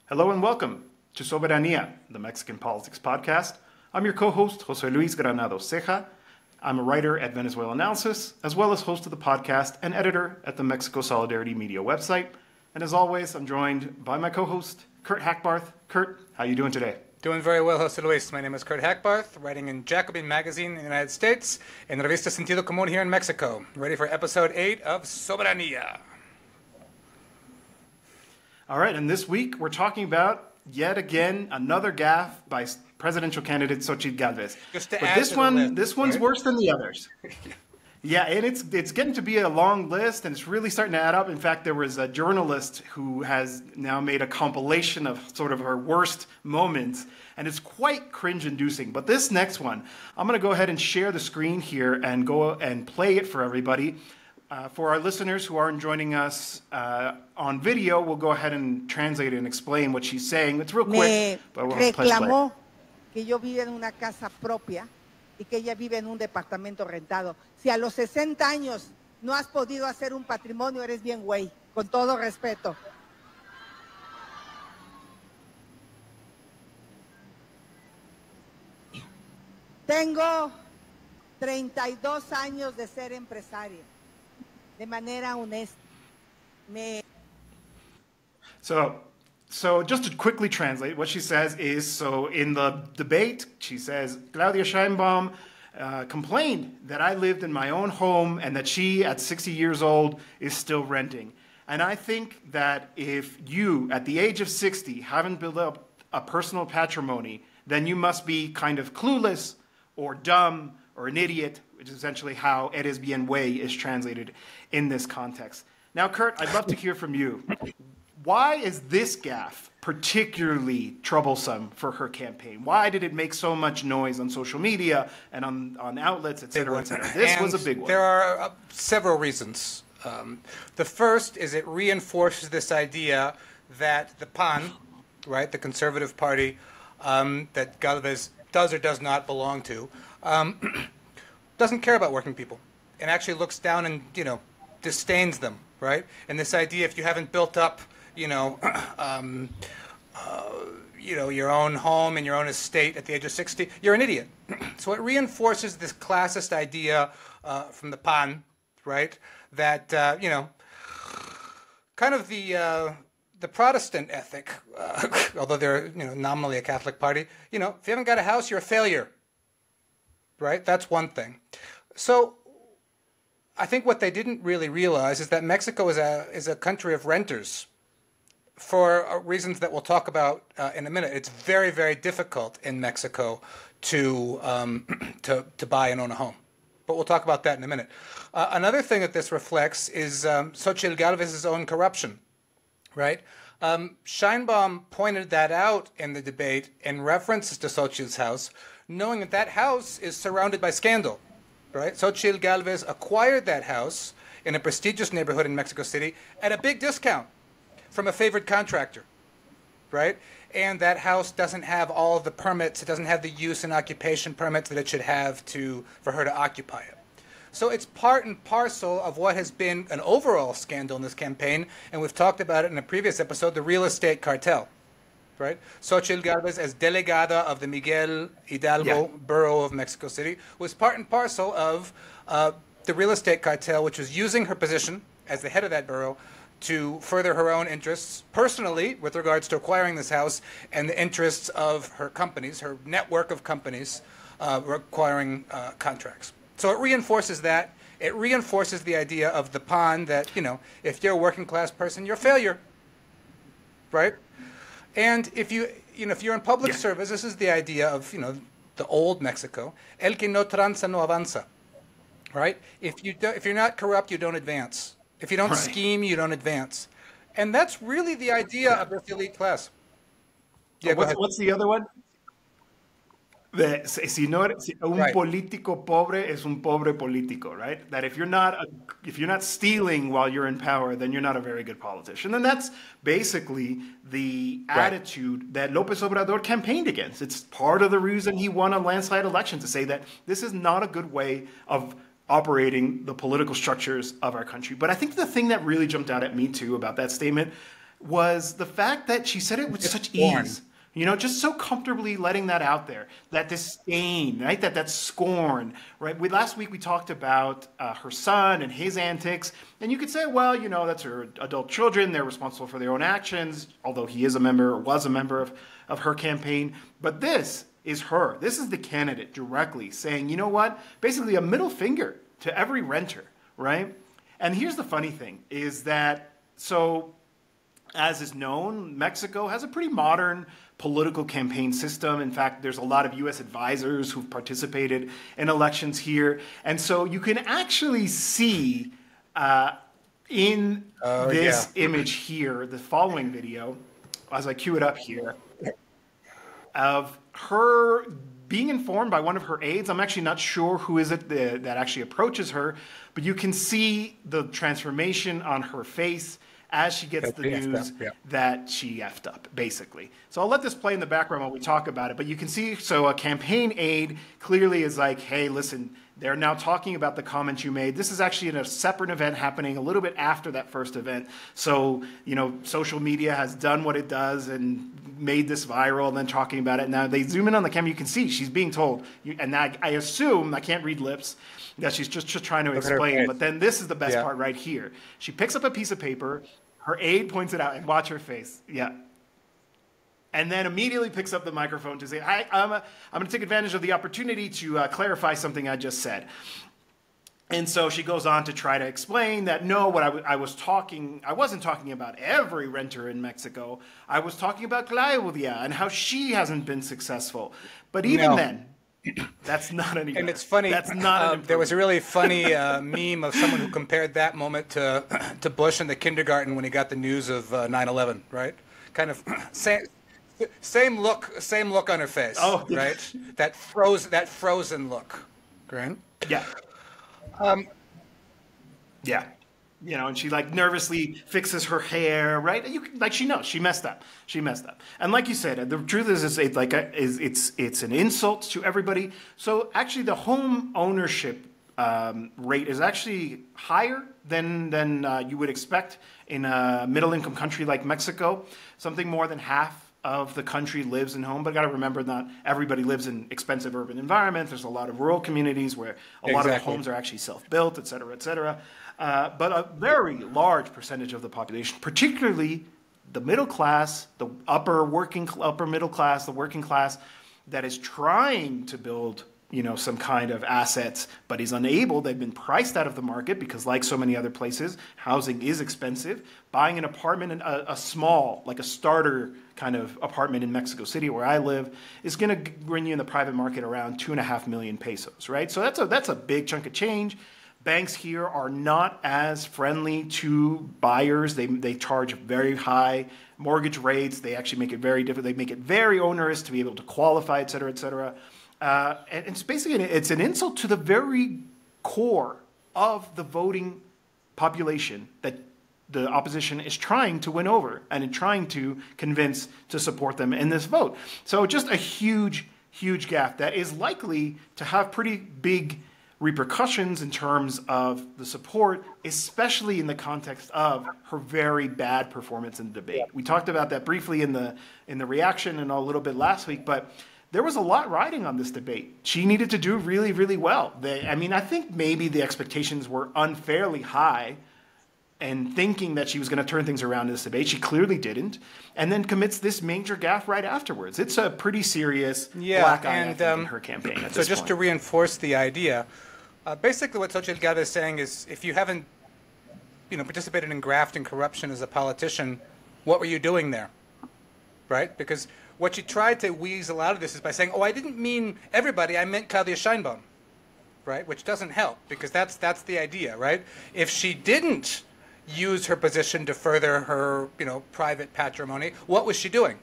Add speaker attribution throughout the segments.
Speaker 1: Hello and welcome to Soberanía, the Mexican Politics Podcast. I'm your co-host, Jose Luis Granado Ceja. I'm a writer at Venezuela Analysis, as well as host of the podcast and editor at the Mexico Solidarity Media website. And as always, I'm joined by my co-host, Kurt Hackbarth. Kurt, how are you doing today?
Speaker 2: Doing very well, Jose Luis. My name is Kurt Hackbarth, writing in Jacobin Magazine in the United States and Revista Sentido Común here in Mexico. Ready for episode 8 of Soberanía.
Speaker 1: All right, and this week we're talking about, yet again, another gaffe by presidential candidate Xochitl Gálvez.
Speaker 2: But
Speaker 1: this one's worse than the others. Yeah, and it's getting to be a long list, and it's really starting to add up. In fact, there was a journalist who has now made a compilation of sort of her worst moments, and it's quite cringe-inducing. But this next one, I'm going to go ahead and share the screen here and go and play it for everybody. For our listeners who aren't joining us on video, we'll go ahead and translate and explain what she's saying. It's real quick, but we'll press play.
Speaker 3: Reclamó que yo vive en una casa propia y que ella vive en un departamento rentado. Si a los 60 años no has podido hacer un patrimonio, eres bien güey, con todo respeto. Tengo 32 años de ser empresaria. De manera honesta.
Speaker 1: So just to quickly translate, what she says is, so in the debate, she says, Claudia Sheinbaum complained that I lived in my own home and that she, at 60 years old, is still renting. And I think that if you, at the age of 60, haven't built up a personal patrimony, then you must be kind of clueless or dumb or an idiot, which is essentially how eres bien güey is translated in this context. Now, Kurt, I'd love to hear from you. Why is this gaffe particularly troublesome for her campaign? Why did it make so much noise on social media and on outlets, et cetera, et cetera? This was a big one.
Speaker 2: There are several reasons. The first is it reinforces this idea that the PAN, right, the Conservative Party that Galvez does or does not belong to, doesn't care about working people and actually looks down and, disdains them, right? And this idea, if you haven't built up, your own home and your own estate at the age of 60, you're an idiot. So it reinforces this classist idea from the PAN, right? That, kind of the Protestant ethic, although they're, nominally a Catholic party, if you haven't got a house, you're a failure. Right? That's one thing. So I think what they didn't really realize is that Mexico is a country of renters for reasons that we'll talk about in a minute. It's very, very difficult in Mexico to buy and own a home. But we'll talk about that in a minute. Another thing that this reflects is Xochitl Gálvez's own corruption, right? Sheinbaum pointed that out in the debate in references to Xochitl's house, knowing that that house is surrounded by scandal, right? Xochitl Gálvez acquired that house in a prestigious neighborhood in Mexico City at a big discount from a favored contractor, right? And that house doesn't have all the permits, it doesn't have the use and occupation permits that it should have for her to occupy it. So it's part and parcel of what has been an overall scandal in this campaign, and we've talked about it in a previous episode, the real estate cartel. Right? Xochitl Gálvez, as delegada of the Miguel Hidalgo borough of Mexico City, was part and parcel of the real estate cartel, which was using her position as the head of that borough to further her own interests personally with regards to acquiring this house and the interests of her companies, her network of companies requiring contracts. So it reinforces that. It reinforces the idea of the PAN that, if you're a working class person, you're a failure. Right? And if you're in public service, this is the idea of, the old Mexico. El que no tranza no avanza, right? If you're not corrupt, you don't advance. If you don't scheme, you don't advance. And that's really the idea of this elite class.
Speaker 1: Yeah, what's the other one? Un político pobre es un pobre político, right? That if you're not stealing while you're in power, then you're not a very good politician. And that's basically the attitude that López Obrador campaigned against. It's part of the reason he won a landslide election, to say that this is not a good way of operating the political structures of our country. But I think the thing that really jumped out at me too about that statement was the fact that she said it with such
Speaker 2: scorn.
Speaker 1: ease. You know, just so comfortably letting that out there, that disdain, right? That scorn, right? Last week we talked about her son and his antics, and you could say, well, you know, that's her adult children; they're responsible for their own actions. Although he is a member or was a member of her campaign, but this is her. This is the candidate directly saying, you know what? Basically, a middle finger to every renter, right? And here's the funny thing: is that so. As is known, Mexico has a pretty modern political campaign system. In fact, there's a lot of U.S. advisors who've participated in elections here. And so you can actually see in this image here, the following video, as I cue it up here, of her being informed by one of her aides. I'm actually not sure who is it that actually approaches her, but you can see the transformation on her face as she gets the news that she effed up, basically. So I'll let this play in the background while we talk about it. But you can see, so a campaign aide clearly is like, hey, listen, they're now talking about the comments you made. This is actually in a separate event happening a little bit after that first event. So, you know, social media has done what it does and made this viral and then talking about it. Now they zoom in on the camera, you can see she's being told, and I assume, I can't read lips, that she's just trying to explain. But then this is the best part right here. She picks up a piece of paper, her aide points it out, and watch her face. Yeah. And then immediately picks up the microphone to say, hi, I'm going to take advantage of the opportunity to clarify something I just said. And so she goes on to try to explain that, no, what I wasn't talking about every renter in Mexico. I was talking about Claudia and how she hasn't been successful. But even then, that's not any better.
Speaker 2: And it's funny.
Speaker 1: That's not
Speaker 2: there was a really funny meme of someone who compared that moment to Bush in the kindergarten when he got the news of 9/11. Right? Kind of same look on her face.
Speaker 1: Oh,
Speaker 2: right. That frozen look. Right.
Speaker 1: Yeah. Yeah. You know, and she like nervously fixes her hair, right? She knows she messed up. She messed up. And like you said, the truth is, it's an insult to everybody. So actually, the home ownership rate is actually higher than you would expect in a middle-income country like Mexico. Something more than half of the country lives in home, but got to remember not everybody lives in expensive urban environments. There's a lot of rural communities where a lot of the homes are actually self-built, et cetera, et cetera. But a very large percentage of the population, particularly the middle class, the upper middle class, the working class, that is trying to build, you know, some kind of assets, but is unable. They've been priced out of the market because, like so many other places, housing is expensive. Buying an apartment, a small, like a starter kind of apartment in Mexico City, where I live, is going to bring you in the private market around 2.5 million pesos, right? So that's a big chunk of change. Banks here are not as friendly to buyers. They charge very high mortgage rates. They actually make it very difficult. They make it very onerous to be able to qualify, et cetera, et cetera. And it's basically it's an insult to the very core of the voting population that the opposition is trying to win over and trying to convince to support them in this vote. So just a huge, huge gaffe that is likely to have pretty big repercussions in terms of the support, especially in the context of her very bad performance in the debate. We talked about that briefly in the reaction and a little bit last week, but there was a lot riding on this debate. She needed to do really, really well. I think maybe the expectations were unfairly high, and thinking that she was going to turn things around in this debate. She clearly didn't, and then commits this major gaffe right afterwards. It's a pretty serious black eye in her campaign at this point.
Speaker 2: To reinforce the idea, basically what Xochitl Gálvez is saying is, if you haven't participated in graft and corruption as a politician, what were you doing there? Right? Because what she tried to weasel out of this is by saying, oh, I didn't mean everybody, I meant Claudia Sheinbaum. Right? Which doesn't help, because that's the idea, right? If she didn't use her position to further her, private patrimony, what was she doing?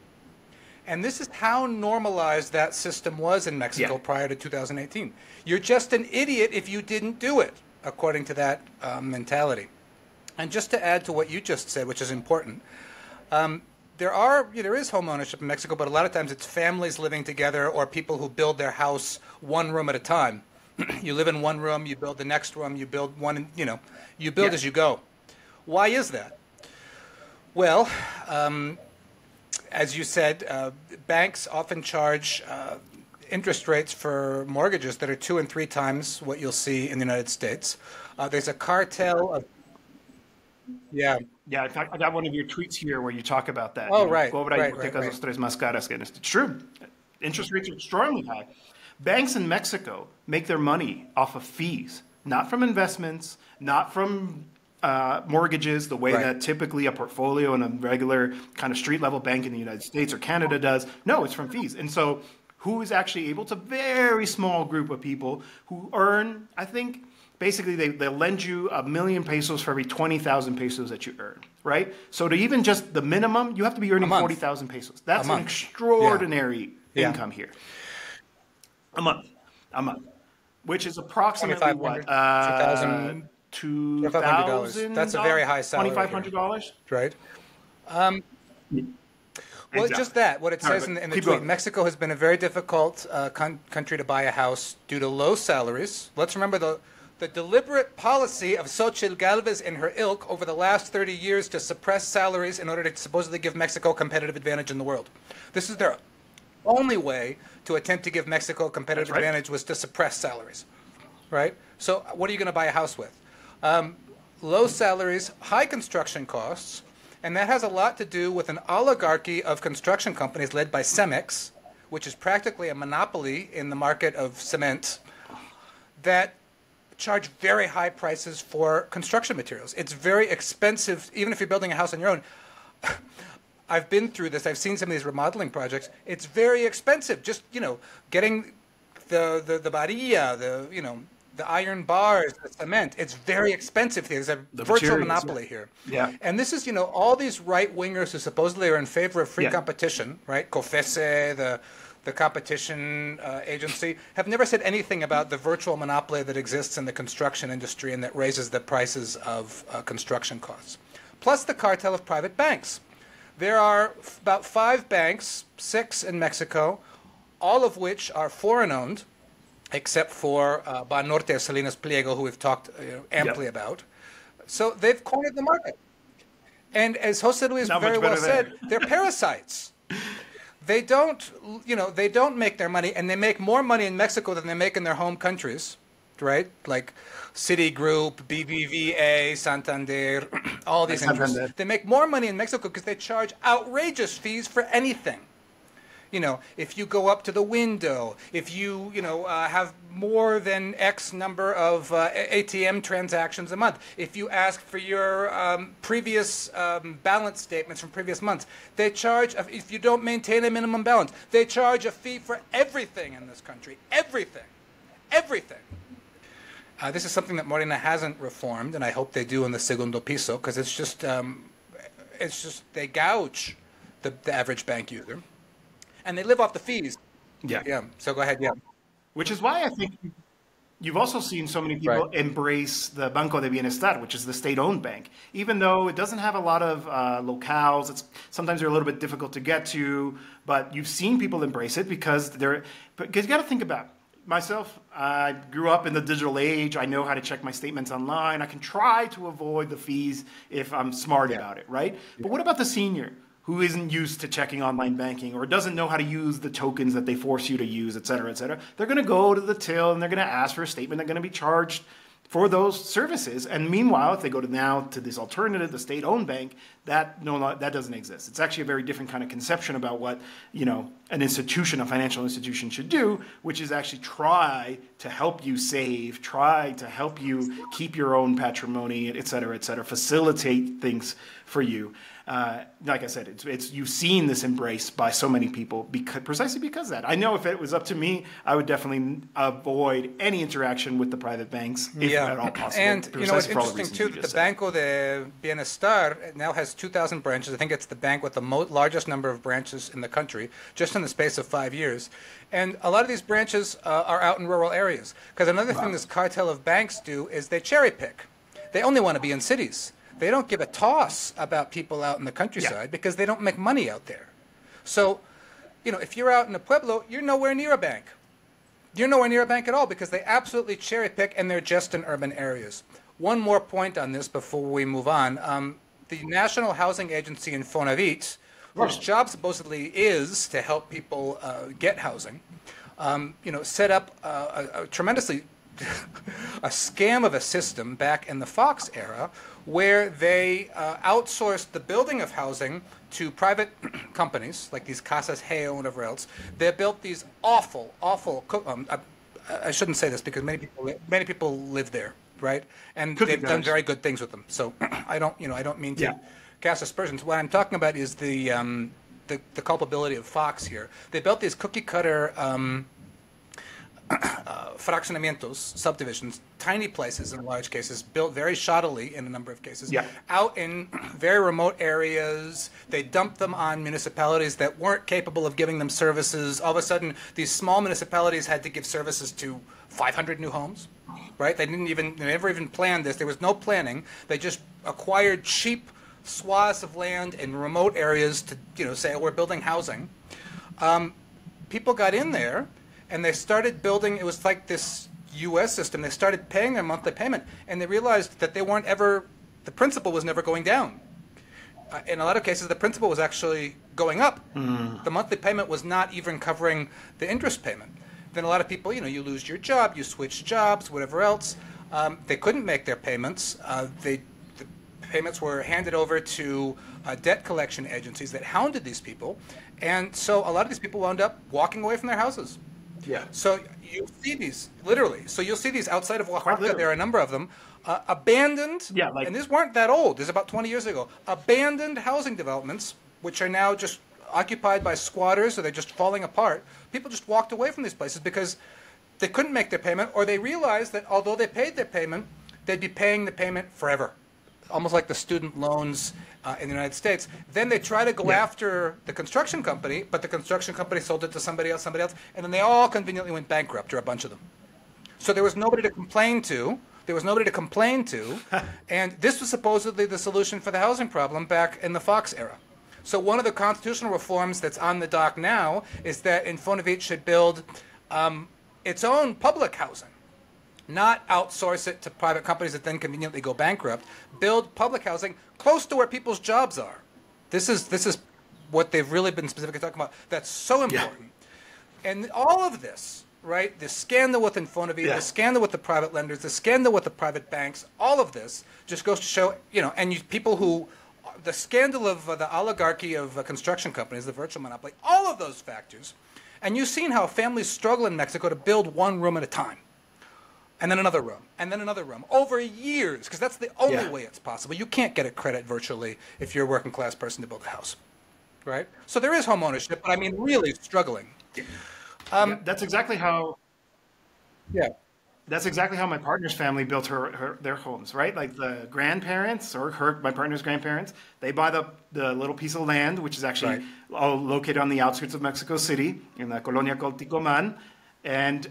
Speaker 2: And this is how normalized that system was in Mexico prior to 2018. You're just an idiot if you didn't do it, according to that mentality. And just to add to what you just said, which is important, there is home ownership in Mexico, but a lot of times it's families living together or people who build their house one room at a time. You live in one room, you build the next room, you build one, you build as you go. Why is that? Well, as you said, banks often charge interest rates for mortgages that are 2 and 3 times what you'll see in the United States. There's a cartel of, yeah.
Speaker 1: Yeah, in fact, I got one of your tweets here where you talk about that.
Speaker 2: Oh,
Speaker 1: you know,
Speaker 2: right,
Speaker 1: Cobra
Speaker 2: right,
Speaker 1: hipotecas
Speaker 2: right.
Speaker 1: los tres más caras. It's true. Interest rates are extremely high. Banks in Mexico make their money off of fees, not from investments, not from mortgages, the way
Speaker 2: Right.
Speaker 1: that typically a portfolio in a regular kind of street level bank in the United States or Canada does. No, it's from fees. And so who is actually able to, very small group of people who earn, I think, basically they'll lend you 1,000,000 pesos for every 20,000 pesos that you earn, right? So to even just the minimum, you have to be earning
Speaker 2: month.
Speaker 1: 40,000 pesos. That's
Speaker 2: A
Speaker 1: an
Speaker 2: month.
Speaker 1: extraordinary
Speaker 2: Yeah.
Speaker 1: income here. A month, which is approximately
Speaker 2: 2,500,
Speaker 1: what?
Speaker 2: $2,500. That's a very high salary here.
Speaker 1: $2,500.
Speaker 2: Right? Well,
Speaker 1: Exactly.
Speaker 2: just that. What it
Speaker 1: All right,
Speaker 2: says in the
Speaker 1: keep
Speaker 2: tweet.
Speaker 1: going.
Speaker 2: Mexico has been a very difficult country to buy a house due to low salaries. Let's remember the deliberate policy of Xochitl Galvez and her ilk over the last 30 years to suppress salaries in order to supposedly give Mexico a competitive advantage in the world. This is their only way to attempt to give Mexico a competitive
Speaker 1: That's right.
Speaker 2: advantage was to suppress salaries. Right? So what are you going to buy a house with? Low salaries, high construction costs, and that has a lot to do with an oligarchy of construction companies led by Cemex, which is practically a monopoly in the market of cement, that charge very high prices for construction materials. It's very expensive, even if you're building a house on your own. I've been through this. I've seen some of these remodeling projects. It's very expensive. Just, getting the varilla, the iron bars, the cement. It's very expensive. There's a
Speaker 1: The
Speaker 2: virtual
Speaker 1: materials,
Speaker 2: monopoly
Speaker 1: yeah.
Speaker 2: here.
Speaker 1: Yeah.
Speaker 2: And this is, all these right-wingers who supposedly are in favor of free
Speaker 1: Yeah.
Speaker 2: competition, right? COFECE, the competition agency, have never said anything about the virtual monopoly that exists in the construction industry and that raises the prices of construction costs. Plus the cartel of private banks. There are about 5 banks, 6 in Mexico, all of which are foreign-owned, except for Banorte Salinas Pliego, who we've talked amply about. So they've cornered the market. And as Jose Luis
Speaker 1: Not
Speaker 2: very
Speaker 1: much
Speaker 2: well
Speaker 1: better
Speaker 2: said,
Speaker 1: there.
Speaker 2: they're parasites. They don't make their money, and they make more money in Mexico than they make in their home countries, right? Like Citigroup, BBVA, Santander, all these interests.
Speaker 1: Santander.
Speaker 2: They make more money in Mexico because they charge outrageous fees for anything. If you go up to the window, if you, have more than X number of ATM transactions a month, if you ask for your previous balance statements from previous months, they charge, if you don't maintain a minimum balance, they charge a fee for everything in this country. Everything. Everything. This is something that Morena hasn't reformed, and I hope they do in the segundo piso, because it's just they gouge the average bank user. And they live off the fees.
Speaker 1: Yeah.
Speaker 2: So go ahead. Yeah.
Speaker 1: Which is why I think you've also seen so many people
Speaker 2: Right.
Speaker 1: embrace the Banco de Bienestar, which is the state-owned bank. Even though it doesn't have a lot of locales, sometimes they're a little bit difficult to get to, but you've seen people embrace it because you got to think about it. Myself, I grew up in the digital age. I know how to check my statements online. I can try to avoid the fees if I'm smart about it, right? But what about the senior who isn't used to checking online banking or doesn't know how to use the tokens that they force you to use, et cetera, et cetera? They're going to go to the till and they're going to ask for a statement. They're going to be charged for those services. And meanwhile, if they go to this alternative, the state-owned bank, that doesn't exist. It's actually a very different kind of conception about what an institution, a financial institution, should do, which is actually try to help you save, try to help you keep your own patrimony, et cetera, facilitate things for you. Like I said, you've seen this embrace by so many people precisely because of that. I know if it was up to me, I would definitely avoid any interaction with the private banks if at all possible.
Speaker 2: And it's
Speaker 1: for all the
Speaker 2: interesting
Speaker 1: reasons
Speaker 2: too
Speaker 1: you
Speaker 2: that the
Speaker 1: just said.
Speaker 2: Banco de Bienestar now has 2,000 branches. I think it's the bank with the largest number of branches in the country, just in the space of 5 years. And a lot of these branches are out in rural areas. Because another thing this cartel of banks do is they cherry pick. They only want to be in cities. They don't give a toss about people out in the countryside because they don't make money out there. So, if you're out in a pueblo, you're nowhere near a bank. You're nowhere near a bank at all because they absolutely cherry pick and they're just in urban areas. One more point on this before we move on. the National Housing Agency in Infonavit, whose job supposedly is to help people get housing, set up a tremendously a scam of a system back in the Fox era where they outsourced the building of housing to private companies like these Casas Heo and whatever else. They built these awful, I shouldn't say this because many people live there, right? And they've done very good things with them. So I don't mean to cast aspersions. What I'm talking about is the culpability of Fox here. They built these cookie cutter fraccionamientos, subdivisions, tiny places in large cases, built very shoddily in a number of cases, out in very remote areas. They dumped them on municipalities that weren't capable of giving them services. All of a sudden, these small municipalities had to give services to 500 new homes, right? They never even planned this. There was no planning. They just acquired cheap swaths of land in remote areas to, say, oh, we're building housing. People got in there, and they started building. It was like this U.S. system. They started paying their monthly payment, and they realized that the principal was never going down. In a lot of cases, the principal was actually going up. The monthly payment was not even covering the interest payment. Then a lot of people, you lose your job, you switch jobs, whatever else. They couldn't make their payments. The payments were handed over to debt collection agencies that hounded these people, and so a lot of these people wound up walking away from their houses.
Speaker 1: Yeah.
Speaker 2: So you'll see these, literally. So you'll see these outside of Oaxaca. There are a number of them. Abandoned, and these weren't that old. This is about 20 years ago. Abandoned housing developments, which are now just occupied by squatters, or they're just falling apart. People just walked away from these places because they couldn't make their payment, or they realized that although they paid their payment, they'd be paying the payment forever. Almost like the student loans in the United States. Then they try to go after the construction company, but the construction company sold it to somebody else, and then they all conveniently went bankrupt, or a bunch of them. So there was nobody to complain to. And this was supposedly the solution for the housing problem back in the Fox era. So one of the constitutional reforms that's on the dock now is that Infonavit should build its own public housing. Not outsource it to private companies that then conveniently go bankrupt. Build public housing close to where people's jobs are. This is what they've really been specifically talking about. That's so important. And all of this, right, the scandal with Infonavit, the scandal with the private lenders, the scandal with the private banks, all of this just goes to show, people who, the scandal of the oligarchy of construction companies, the virtual monopoly, all of those factors. And you've seen how families struggle in Mexico to build one room at a time. And then another room, and then another room, over years, because that's the only way it's possible. You can't get a credit virtually if you're a working class person to build a house, right? So there is home ownership, but I mean really struggling.
Speaker 1: That's exactly how. Yeah. That's exactly how my partner's family built their homes, right? Like the grandparents or my partner's grandparents, they buy the little piece of land, which is actually all located on the outskirts of Mexico City in the Colonia called Ticoman. And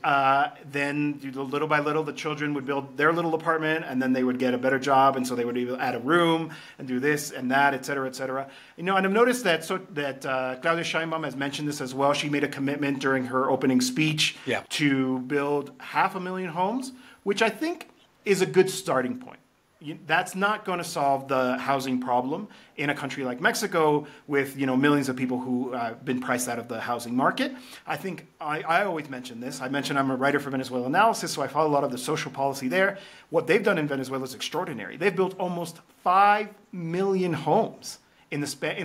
Speaker 1: then little by little, the children would build their little apartment, and then they would get a better job, and so they would either add a room and do this and that, et cetera, et cetera. And I've noticed that Claudia Sheinbaum has mentioned this as well. She made a commitment during her opening speech to build 500,000 homes, which I think is a good starting point. That's not going to solve the housing problem in a country like Mexico with millions of people who have been priced out of the housing market. I think I always mention this. I mentioned I'm a writer for Venezuela Analysis, so I follow a lot of the social policy there. What they've done in Venezuela is extraordinary. They've built almost 5 million homes in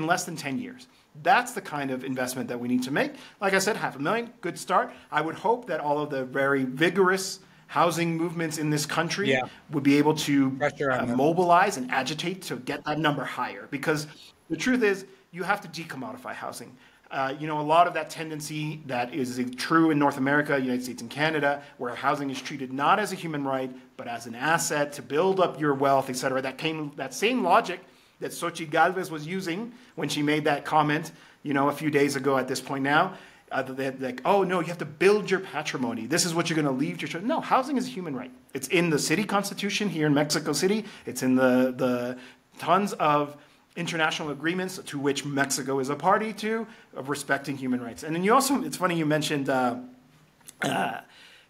Speaker 1: less than 10 years. That's the kind of investment that we need to make. Like I said, 500,000, good start. I would hope that all of the very vigorous housing movements in this country would be able to mobilize and agitate to get that number higher. Because the truth is, you have to decommodify housing. A lot of that tendency that is true in North America, United States, and Canada, where housing is treated not as a human right, but as an asset to build up your wealth, et cetera. That same logic that Xochitl Gálvez was using when she made that comment, a few days ago at this point now. Like, oh, no, you have to build your patrimony. This is what you're going to leave to your children. No, housing is a human right. It's in the city constitution here in Mexico City. It's in the tons of international agreements to which Mexico is a party to of respecting human rights. And then it's funny you mentioned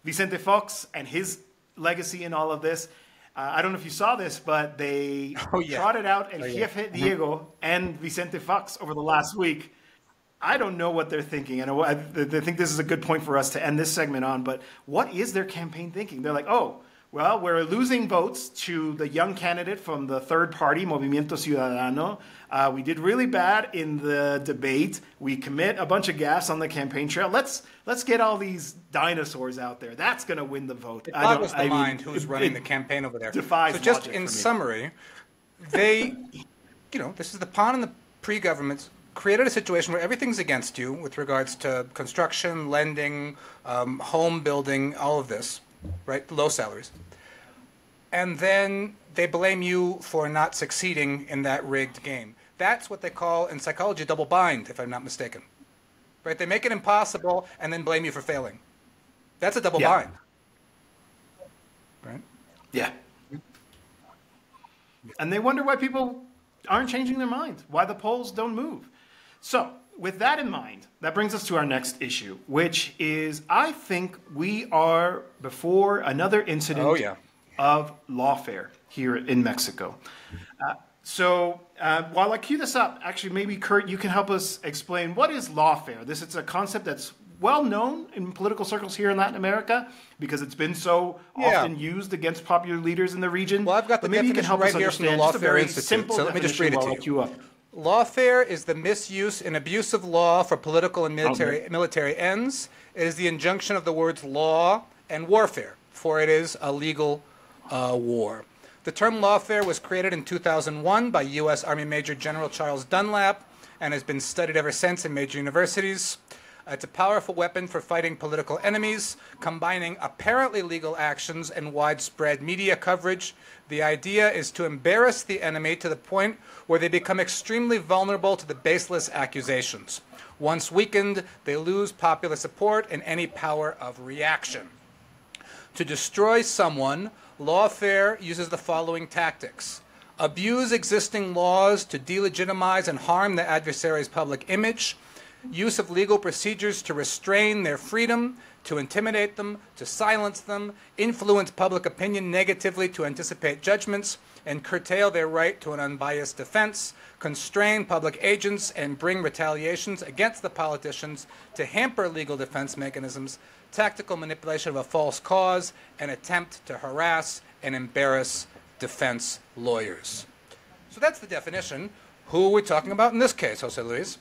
Speaker 1: Vicente Fox and his legacy in all of this. I don't know if you saw this, but they trotted out El Jefe Diego and Vicente Fox over the last week. I don't know what they're thinking. And I think this is a good point for us to end this segment on. But what is their campaign thinking? They're like, oh, well, we're losing votes to the young candidate from the third party, Movimiento Ciudadano. We did really bad in the debate. We commit a bunch of gaffes on the campaign trail. Let's get all these dinosaurs out there. That's going to win the vote.
Speaker 2: It boggles the mind who's running the campaign over there.
Speaker 1: Defies
Speaker 2: so just
Speaker 1: logic
Speaker 2: in
Speaker 1: for me.
Speaker 2: summary, they, this is the PAN and the pre-governments created a situation where everything's against you with regards to construction, lending, home building, all of this, right? Low salaries. And then they blame you for not succeeding in that rigged game. That's what they call in psychology double bind, if I'm not mistaken. Right? They make it impossible and then blame you for failing. That's a double bind. Right?
Speaker 1: Yeah. And they wonder why people aren't changing their minds, why the polls don't move. So, with that in mind, that brings us to our next issue, which is I think we are before another incident of lawfare here in Mexico. While I cue this up, actually, maybe, Kurt, you can help us explain what is lawfare. This is a concept that's well known in political circles here in Latin America because it's been so often used against popular leaders in the region.
Speaker 2: Well, I've got the definition right here from the Lawfare Institute, so let me just read it to you. Lawfare is the misuse and abuse of law for political and military ends. It is the injunction of the words law and warfare, for it is a legal war. The term lawfare was created in 2001 by U.S. Army Major General Charles Dunlap and has been studied ever since in major universities. It's a powerful weapon for fighting political enemies, combining apparently legal actions and widespread media coverage. The idea is to embarrass the enemy to the point where they become extremely vulnerable to the baseless accusations. Once weakened, they lose popular support and any power of reaction. To destroy someone, lawfare uses the following tactics: abuse existing laws to delegitimize and harm the adversary's public image, use of legal procedures to restrain their freedom, to intimidate them, to silence them, influence public opinion negatively to anticipate judgments, and curtail their right to an unbiased defense, constrain public agents, and bring retaliations against the politicians, to hamper legal defense mechanisms, tactical manipulation of a false cause, and attempt to harass and embarrass defense lawyers. So that's the definition. Who are we talking about in this case, Jose Luis?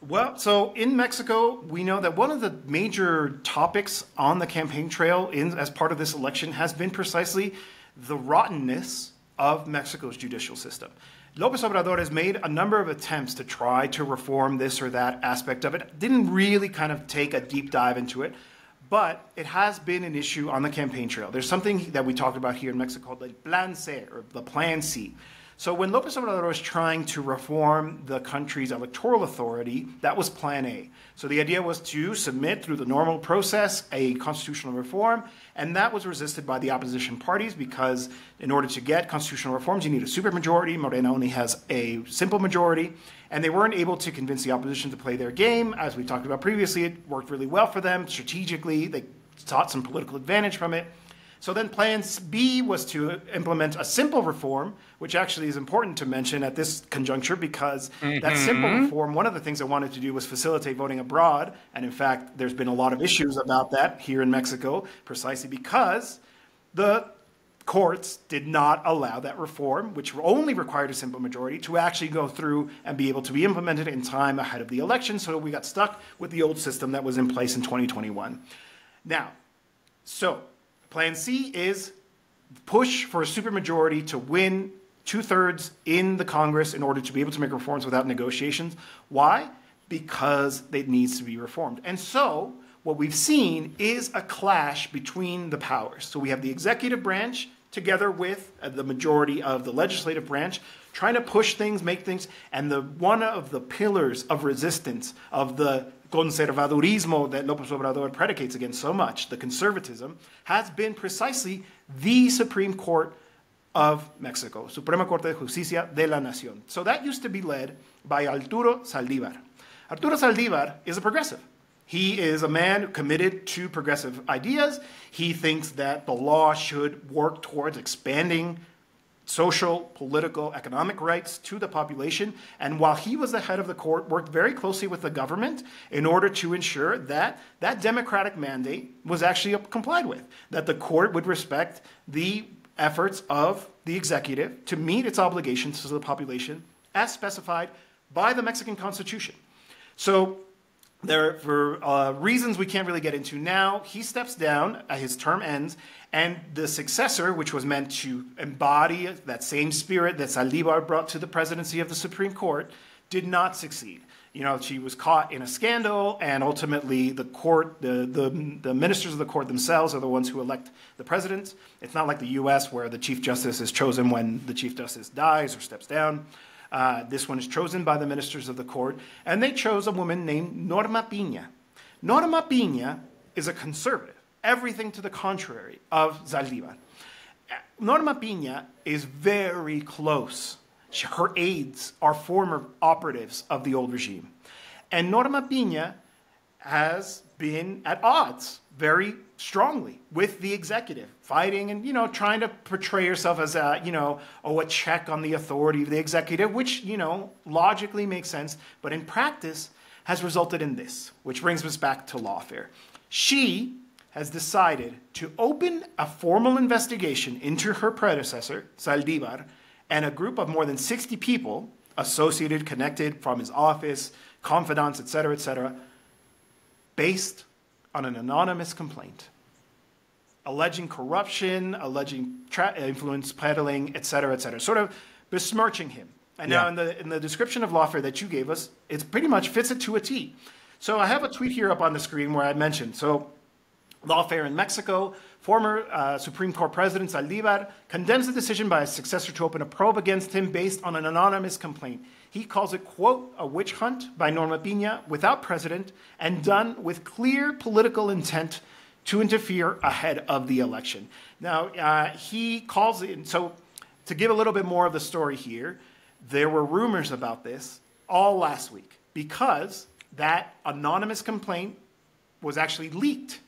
Speaker 1: Well, so in Mexico, we know that one of the major topics on the campaign trail as part of this election has been precisely the rottenness of Mexico's judicial system. López Obrador has made a number of attempts to try to reform this or that aspect of it. Didn't really kind of take a deep dive into it, but it has been an issue on the campaign trail. There's something that we talked about here in Mexico called the Plan C, or the Plan C. So when López Obrador was trying to reform the country's electoral authority, that was Plan A. So the idea was to submit through the normal process a constitutional reform, and that was resisted by the opposition parties because in order to get constitutional reforms, you need a supermajority. Morena only has a simple majority, and they weren't able to convince the opposition to play their game. As we talked about previously, it worked really well for them strategically. They sought some political advantage from it. So then Plan B was to implement a simple reform, which actually is important to mention at this conjuncture because that simple reform, one of the things I wanted to do was facilitate voting abroad. And in fact, there's been a lot of issues about that here in Mexico, precisely because the courts did not allow that reform, which only required a simple majority, to actually go through and be able to be implemented in time ahead of the election. So we got stuck with the old system that was in place in 2021. Now, Plan C is push for a supermajority to win 2/3 in the Congress in order to be able to make reforms without negotiations. Why? Because it needs to be reformed. And so what we've seen is a clash between the powers. So we have the executive branch together with the majority of the legislative branch trying to push things, make things, and one of the pillars of resistance of the conservadurismo that López Obrador predicates against so much, the conservatism, has been precisely the Supreme Court of Mexico, Suprema Corte de Justicia de la Nación. So that used to be led by Arturo Saldívar. Arturo Saldívar is a progressive. He is a man committed to progressive ideas. He thinks that the law should work towards expanding social, political, economic rights to the population. And while he was the head of the court, worked very closely with the government in order to ensure that that democratic mandate was actually complied with, that the court would respect the efforts of the executive to meet its obligations to the population as specified by the Mexican Constitution. So there, for reasons we can't really get into now, he steps down, his term ends, and the successor, which was meant to embody that same spirit that Saldívar brought to the presidency of the Supreme Court, did not succeed. You know, she was caught in a scandal, and ultimately the court, the ministers of the court themselves are the ones who elect the president. It's not like the U.S. where the Chief Justice is chosen when the Chief Justice dies or steps down. This one is chosen by the ministers of the court, and they chose a woman named Norma Piña. Norma Piña is a conservative, everything to the contrary of Saldívar. Norma Piña is very close. Her aides are former operatives of the old regime. And Norma Piña has been at odds very strongly with the executive, fighting and, trying to portray herself as a check on the authority of the executive, which, logically makes sense, but in practice has resulted in this, which brings us back to lawfare. She has decided to open a formal investigation into her predecessor, Saldívar, and a group of more than 60 people associated, connected from his office, confidants, etc., based on an anonymous complaint, alleging corruption, alleging influence peddling, etc., sort of besmirching him. And now in the description of lawfare that you gave us, it pretty much fits it to a T. So I have a tweet here up on the screen where I mentioned, lawfare in Mexico, former Supreme Court President Saldívar condemns the decision by his successor to open a probe against him based on an anonymous complaint. He calls it, quote, a witch hunt by Norma Piña without precedent and done with clear political intent to interfere ahead of the election. Now, he calls it, so to give a little bit more of the story here, there were rumors about this all last week because that anonymous complaint was actually leaked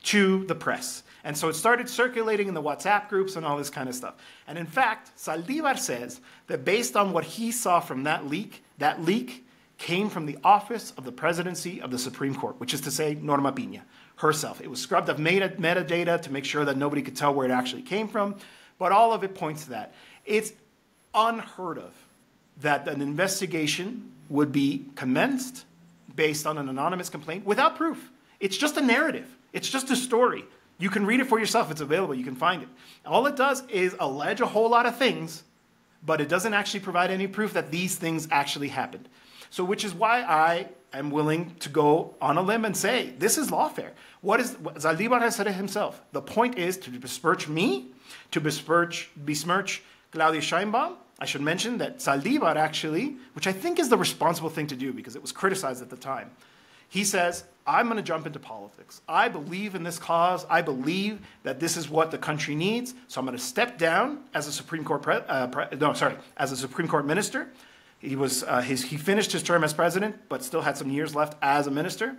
Speaker 1: to the press. And so it started circulating in the WhatsApp groups and all this kind of stuff. And in fact, Saldívar says that based on what he saw from that leak came from the office of the presidency of the Supreme Court, which is to say Norma Piña herself. It was scrubbed of metadata to make sure that nobody could tell where it actually came from, but all of it points to that. It's unheard of that an investigation would be commenced based on an anonymous complaint without proof. It's just a narrative. It's just a story. You can read it for yourself. It's available. You can find it. All it does is allege a whole lot of things, but it doesn't actually provide any proof that these things actually happened. So which is why I am willing to go on a limb and say, this is lawfare. Saldívar has said it himself. The point is to besmirch me, to besmirch Claudia Sheinbaum. I should mention that Saldívar actually, which I think is the responsible thing to do because it was criticized at the time, he says, I'm going to jump into politics. I believe in this cause. I believe that this is what the country needs. So I'm going to step down as a Supreme Court as a Supreme Court minister. He finished his term as president, but still had some years left as a minister.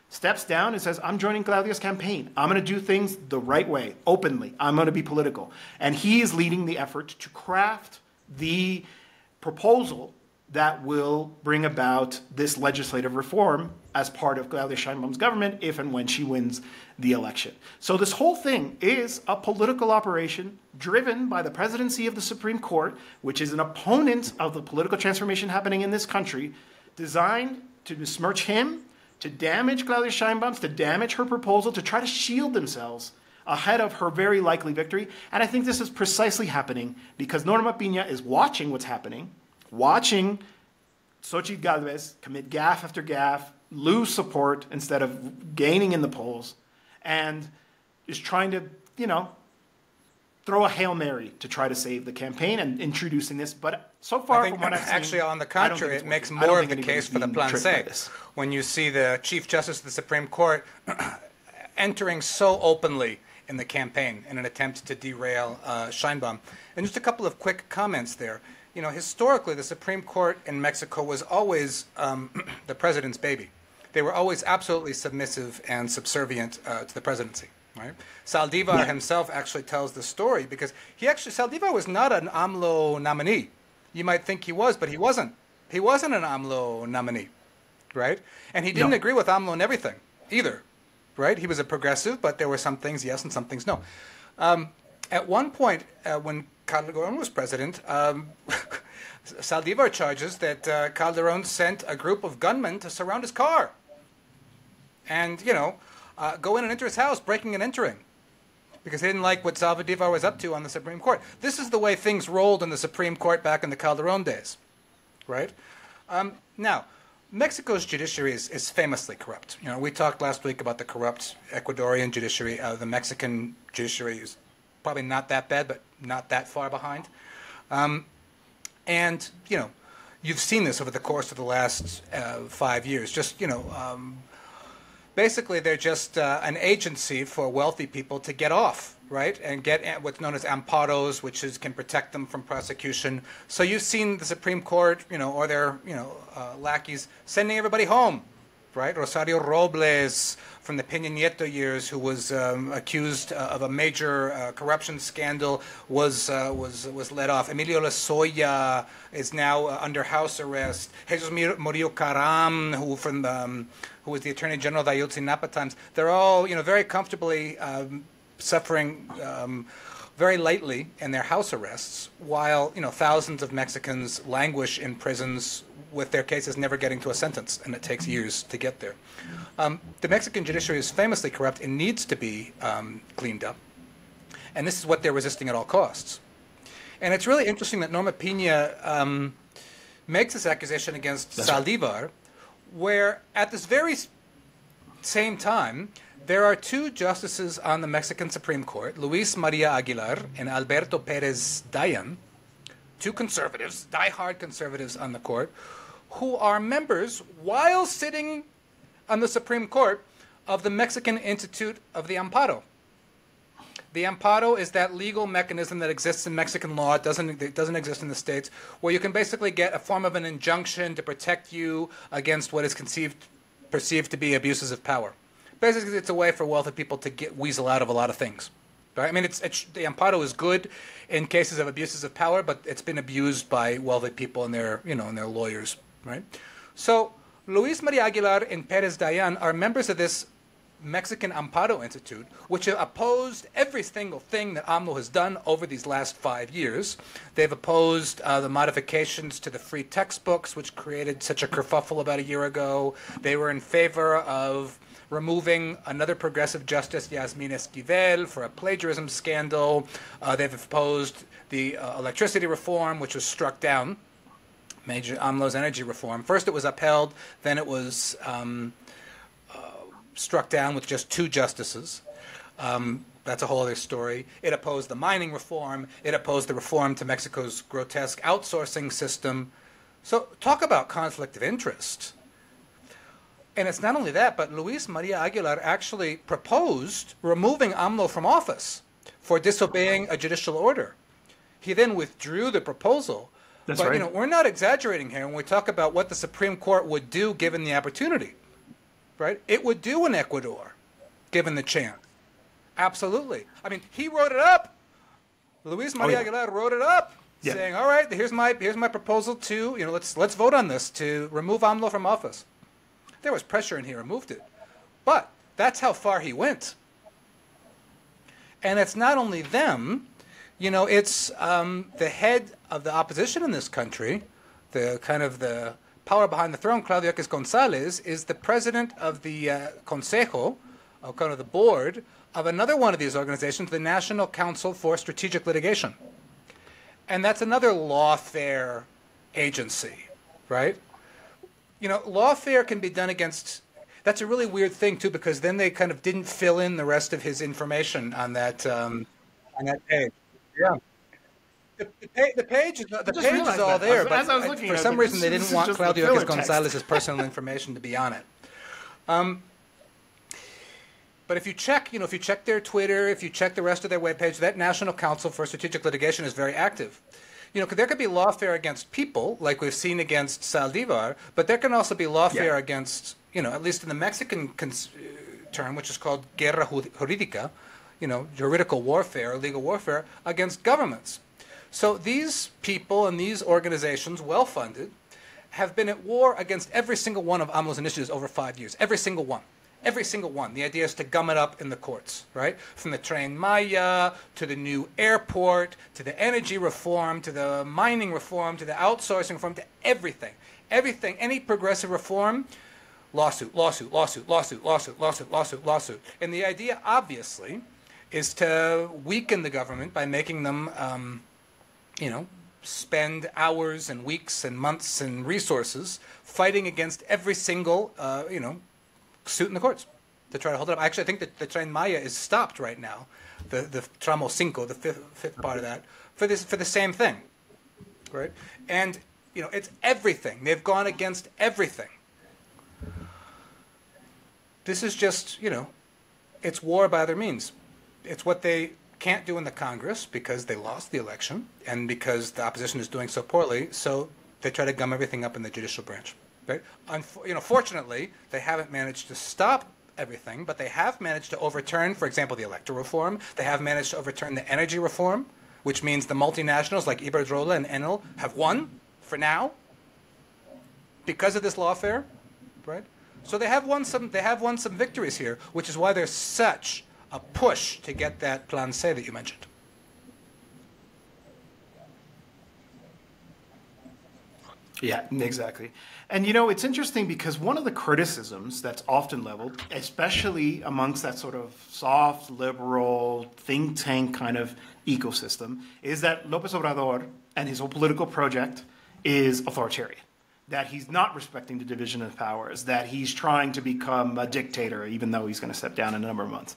Speaker 1: Steps down and says, I'm joining Claudia's campaign. I'm going to do things the right way, openly. I'm going to be political. And he is leading the effort to craft the proposal that will bring about this legislative reform as part of Claudia Sheinbaum's government if and when she wins the election. So this whole thing is a political operation driven by the presidency of the Supreme Court, which is an opponent of the political transformation happening in this country, designed to besmirch him, to damage Claudia Sheinbaum, to damage her proposal, to try to shield themselves ahead of her very likely victory. And I think this is precisely happening because Norma Piña is watching what's happening, watching Xochitl Gálvez commit gaffe after gaffe, lose support instead of gaining in the polls, and is trying to, throw a Hail Mary to try to save the campaign and introducing this. But so far, from what I've seen,
Speaker 2: actually, on the contrary, it makes more of the case for the plan C. When you see the Chief Justice of the Supreme Court entering so openly in the campaign in an attempt to derail Sheinbaum. And just a couple of quick comments there. Historically, the Supreme Court in Mexico was always the president's baby. They were always absolutely submissive and subservient to the presidency. Right? Saldivar himself actually tells the story because Saldivar was not an AMLO nominee. You might think he was, but he wasn't. He wasn't an AMLO nominee, right? And he didn't agree with AMLO on everything either, right? He was a progressive, but there were some things yes and some things no. At one point, when Calderon was president, Saldivar charges that Calderon sent a group of gunmen to surround his car. And, go in and enter his house, breaking and entering, because they didn't like what Saldivar was up to on the Supreme Court. This is the way things rolled in the Supreme Court back in the Calderon days, right? Now, Mexico's judiciary is famously corrupt. We talked last week about the corrupt Ecuadorian judiciary. The Mexican judiciary is probably not that bad, but not that far behind. And, you've seen this over the course of the last 5 years. Basically, they're just an agency for wealthy people to get off, right, and get what's known as amparos, which can protect them from prosecution. So you've seen the Supreme Court, or their, lackeys sending everybody home, right? Rosario Robles from the Peña Nieto years, who was accused of a major corruption scandal, was let off. Emilio Lozoya is now under house arrest. Jesus Murillo Caram, who was the Attorney General of the Ayotzinapa times, they're all, very comfortably suffering very lightly in their house arrests, while, thousands of Mexicans languish in prisons with their cases never getting to a sentence, and it takes years to get there. The Mexican judiciary is famously corrupt and needs to be cleaned up, and this is what they're resisting at all costs. And it's really interesting that Norma Piña makes this accusation against Saldivar, where at this very same time, there are two justices on the Mexican Supreme Court, Luis Maria Aguilar and Alberto Perez Dayan, two conservatives, diehard conservatives on the court, who are members, while sitting on the Supreme Court, of the Mexican Institute of the Amparo. The amparo is that legal mechanism that exists in Mexican law. It doesn't exist in the States, where you can basically get a form of an injunction to protect you against what is perceived to be abuses of power. Basically, it's a way for wealthy people to weasel out of a lot of things. Right? I mean, the amparo is good in cases of abuses of power, but it's been abused by wealthy people and their lawyers. Right? So Luis Maria Aguilar and Perez Dayan are members of this Mexican Amparo Institute, which have opposed every single thing that AMLO has done over these last 5 years. They've opposed the modifications to the free textbooks, which created such a kerfuffle about a year ago. They were in favor of removing another progressive justice, Yasmin Esquivel, for a plagiarism scandal. They've opposed the electricity reform, which was struck down, Major AMLO's energy reform. First it was upheld, then it was struck down with just 2 justices. That's a whole other story. It opposed the mining reform. It opposed the reform to Mexico's grotesque outsourcing system. So talk about conflict of interest. And it's not only that, but Luis Maria Aguilar actually proposed removing AMLO from office for disobeying a judicial order. He then withdrew the proposal.
Speaker 1: That's
Speaker 2: but,
Speaker 1: right.
Speaker 2: We're not exaggerating here when we talk about what the Supreme Court would do given the opportunity. Right? It would do in Ecuador, given the chance. Absolutely. I mean, he wrote it up. Luis Maria Aguilar wrote it up, saying, "All right, here's my proposal to let's vote on this to remove AMLO from office." There was pressure, and he removed it. But that's how far he went. And it's not only them. It's the head of the opposition in this country, the power behind the throne, Claudio X Gonzalez, is the president of the Consejo, the board, of another one of these organizations, the National Council for Strategic Litigation. And that's another lawfare agency, right? Lawfare can be done against... That's a really weird thing, too, because then they kind of didn't fill in the rest of his information on that page. Yeah. The page is all there, but for some reason they didn't want Claudio X Gonzalez's personal information to be on it. But if you check their Twitter, if you check the rest of their webpage, that National Council for Strategic Litigation is very active. There could be lawfare against people, like we've seen against Saldivar, but there can also be lawfare against, at least in the Mexican term, which is called guerra jurídica, juridical warfare, legal warfare against governments. So these people and these organizations, well-funded, have been at war against every single one of AMLO's initiatives over 5 years. Every single one. Every single one. The idea is to gum it up in the courts, right? From the Tren Maya to the new airport, to the energy reform, to the mining reform, to the outsourcing reform, to everything. Everything, any progressive reform, lawsuit, lawsuit, lawsuit, lawsuit, lawsuit, lawsuit, lawsuit, lawsuit. And the idea, obviously, is to weaken the government by making them, spend hours and weeks and months and resources fighting against every single, suit in the courts to try to hold it up. Actually, I think that the Tren Maya is stopped right now, the tramo cinco, the fifth part of that, for the same thing, right? And it's everything. They've gone against everything. This is just it's war by other means. It's what they can't do in the Congress because they lost the election and because the opposition is doing so poorly. So they try to gum everything up in the judicial branch. Right? Fortunately, they haven't managed to stop everything, but they have managed to overturn, for example, the electoral reform. They have managed to overturn the energy reform, which means the multinationals like Iberdrola and Enel have won for now because of this lawfare, right? So they have won some victories here, which is why there's such a push to get that Plan C that you mentioned.
Speaker 1: Yeah, exactly. And it's interesting because one of the criticisms that's often leveled, especially amongst that sort of soft, liberal, think tank kind of ecosystem, is that López Obrador and his whole political project is authoritarian. That he's not respecting the division of powers, that he's trying to become a dictator, even though he's going to step down in a number of months.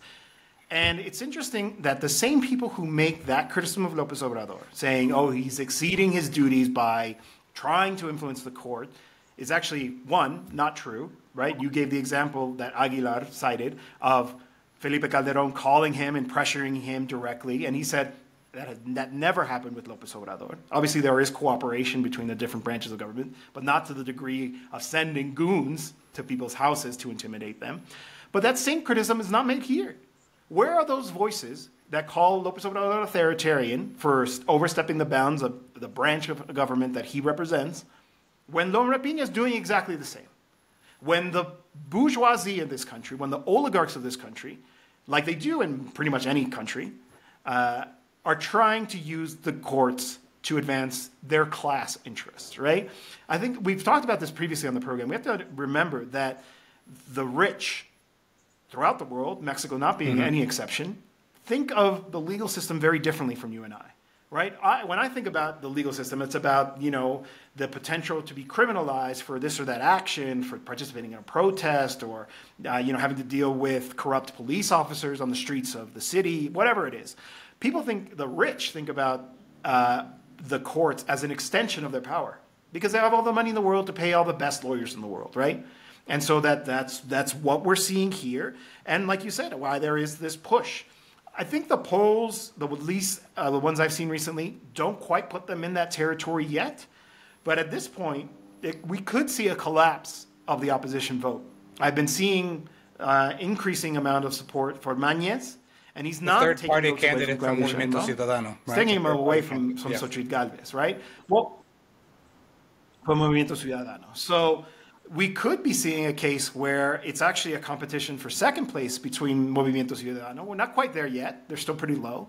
Speaker 1: And it's interesting that the same people who make that criticism of López Obrador, saying, oh, he's exceeding his duties by trying to influence the court, is actually, one, not true, right? You gave the example that Aguilar cited of Felipe Calderón calling him and pressuring him directly, and he said that never happened with López Obrador. Obviously, there is cooperation between the different branches of government, but not to the degree of sending goons to people's houses to intimidate them. But that same criticism is not made here. Where are those voices that call López Obrador authoritarian for overstepping the bounds of the branch of government that he represents, when Loren Pina is doing exactly the same? When the bourgeoisie of this country, when the oligarchs of this country, like they do in pretty much any country, are trying to use the courts to advance their class interests, right? I think we've talked about this previously on the program. We have to remember that the rich throughout the world, Mexico not being any exception, think of the legal system very differently from you and I, right? When I think about the legal system, it's about, the potential to be criminalized for this or that action, for participating in a protest, or, having to deal with corrupt police officers on the streets of the city, whatever it is. People the rich think about the courts as an extension of their power because they have all the money in the world to pay all the best lawyers in the world, right? And so that's what we're seeing here. And like you said, why there is this push. I think the polls, at least the ones I've seen recently, don't quite put them in that territory yet. But at this point, we could see a collapse of the opposition vote. I've been seeing increasing amount of support for Mañez, and he's not
Speaker 2: taking third-party candidate from Movimiento Ciudadano.
Speaker 1: He's taking him away from Xochitl Gálvez, right? Well, from Movimiento Ciudadano. So we could be seeing a case where it's actually a competition for second place between Movimiento Ciudadano. We're not quite there yet. They're still pretty low.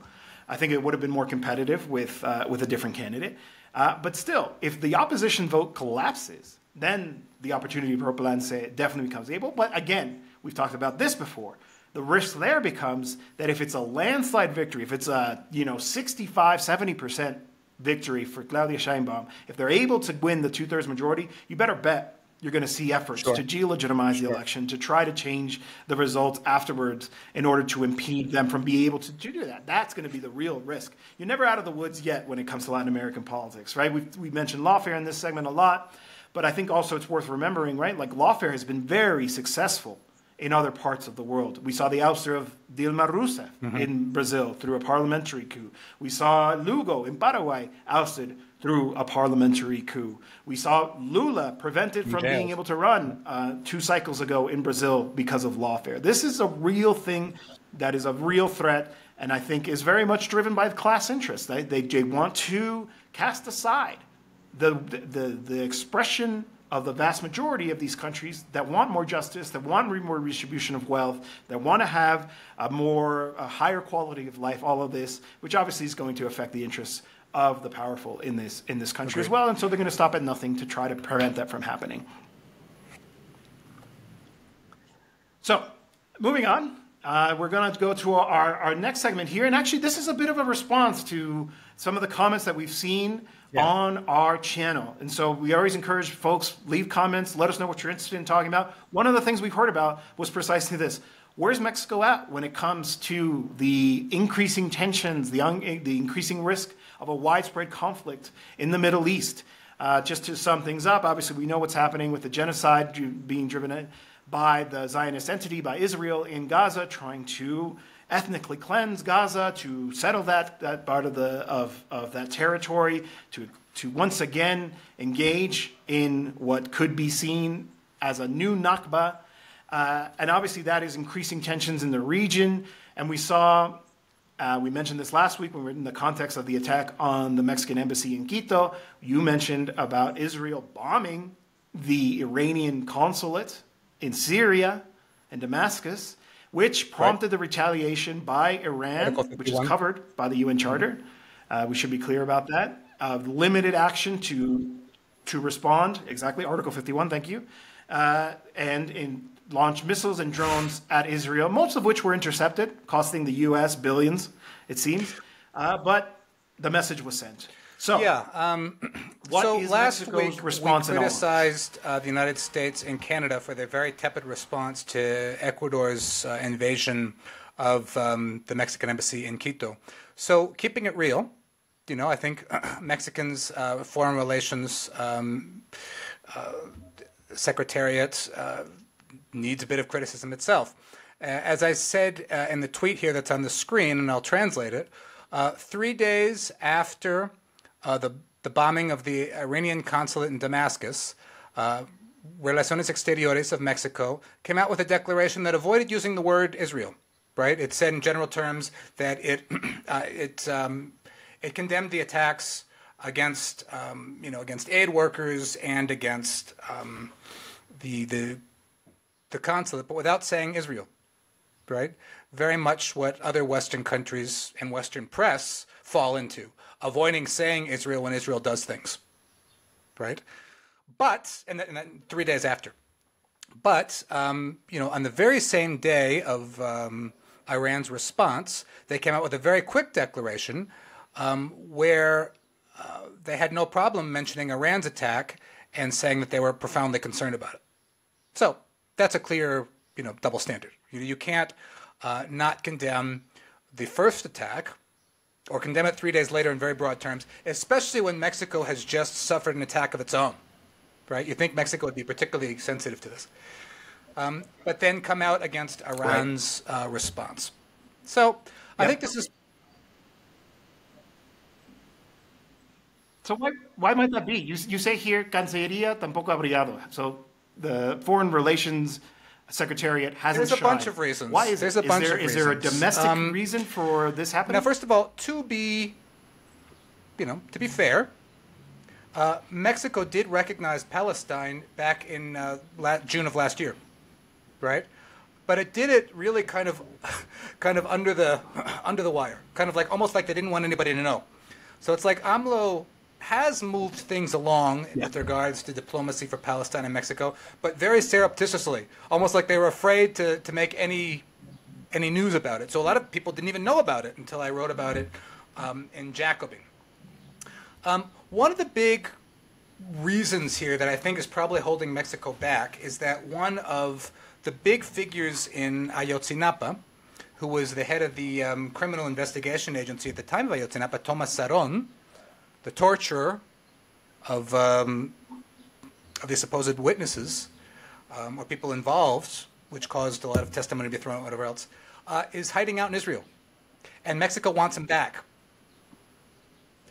Speaker 1: I think it would have been more competitive with a different candidate. But still, if the opposition vote collapses, then the opportunity for Plan C definitely becomes able. But again, we've talked about this before. The risk there becomes that if it's a landslide victory, if it's a 65, 70% victory for Claudia Sheinbaum, if they're able to win the two-thirds majority, you better bet you're going to see efforts to delegitimize the election, to try to change the results afterwards in order to impede them from being able to do that. That's going to be the real risk. You're never out of the woods yet when it comes to Latin American politics, right? We mentioned lawfare in this segment a lot, but I think also it's worth remembering, right? Like lawfare has been very successful in other parts of the world. We saw the ouster of Dilma Rousseff in Brazil through a parliamentary coup. We saw Lugo in Paraguay ousted through a parliamentary coup. We saw Lula prevented from being able to run 2 cycles ago in Brazil because of lawfare. This is a real thing that is a real threat, and I think is very much driven by the class interests. They want to cast aside the expression of the vast majority of these countries that want more justice, that want more redistribution of wealth, that want to have a higher quality of life, all of this, which obviously is going to affect the interests of the powerful in this country as well. And so they're going to stop at nothing to try to prevent that from happening. So, moving on, we're going to go to our next segment here. And actually, this is a bit of a response to some of the comments that we've seen on our channel. And so we always encourage folks, leave comments, let us know what you're interested in talking about. One of the things we've heard about was precisely this. Where's Mexico at when it comes to the increasing tensions, the increasing risk of a widespread conflict in the Middle East? Just to sum things up, obviously we know what's happening with the genocide being driven by the Zionist entity, by Israel in Gaza, trying to ethnically cleanse Gaza, to settle that part of that territory, to once again engage in what could be seen as a new Nakba. And obviously that is increasing tensions in the region. And we saw, we mentioned this last week when we were in the context of the attack on the Mexican embassy in Quito. You mentioned about Israel bombing the Iranian consulate in Syria and Damascus, which prompted the retaliation by Iran, which is covered by the UN Charter. We should be clear about that. Limited action to respond, exactly, Article 51, thank you. And launched missiles and drones at Israel, most of which were intercepted, costing the U.S. billions, it seems. But the message was sent. So,
Speaker 2: last week we criticized
Speaker 1: the
Speaker 2: United States and Canada for their very tepid response to Ecuador's invasion of the Mexican embassy in Quito. So, keeping it real, I think Mexicans' foreign relations secretariat needs a bit of criticism itself. As I said in the tweet here that's on the screen, and I'll translate it, 3 days after the bombing of the Iranian consulate in Damascus, Relaciones Exteriores of Mexico came out with a declaration that avoided using the word Israel. Right? It said in general terms that it condemned the attacks against against aid workers and against the consulate, but without saying Israel. Right? Very much what other Western countries and Western press fall into. Avoiding saying Israel when Israel does things, right? But, and then 3 days after. But, on the very same day of Iran's response, they came out with a very quick declaration where they had no problem mentioning Iran's attack and saying that they were profoundly concerned about it. So, that's a clear, double standard. You can't not condemn the first attack or condemn it 3 days later in very broad terms, especially when Mexico has just suffered an attack of its own, right? You think Mexico would be particularly sensitive to this. But then come out against Iran's response. So I think this is...
Speaker 1: So why might that be? You say here, Cancillería tampoco ha brillado. So the Foreign Relations Secretariat hasn't
Speaker 2: There's a bunch of reasons.
Speaker 1: Why is
Speaker 2: There's
Speaker 1: it?
Speaker 2: a bunch of reasons.
Speaker 1: Is there a domestic reason for this happening?
Speaker 2: Now, first of all, to be fair, Mexico did recognize Palestine back in June of last year, right? But it did it really kind of under the wire, kind of like almost like they didn't want anybody to know. So it's like AMLO has moved things along with regards to diplomacy for Palestine and Mexico, but very surreptitiously, almost like they were afraid to make any news about it. So a lot of people didn't even know about it until I wrote about it in Jacobin. One of the big reasons here that I think is probably holding Mexico back is that one of the big figures in Ayotzinapa, who was the head of the criminal investigation agency at the time of Ayotzinapa, Thomas Saron, the torturer of the supposed witnesses or people involved which caused a lot of testimony to be thrown out, whatever else, is hiding out in Israel, and Mexico wants him back.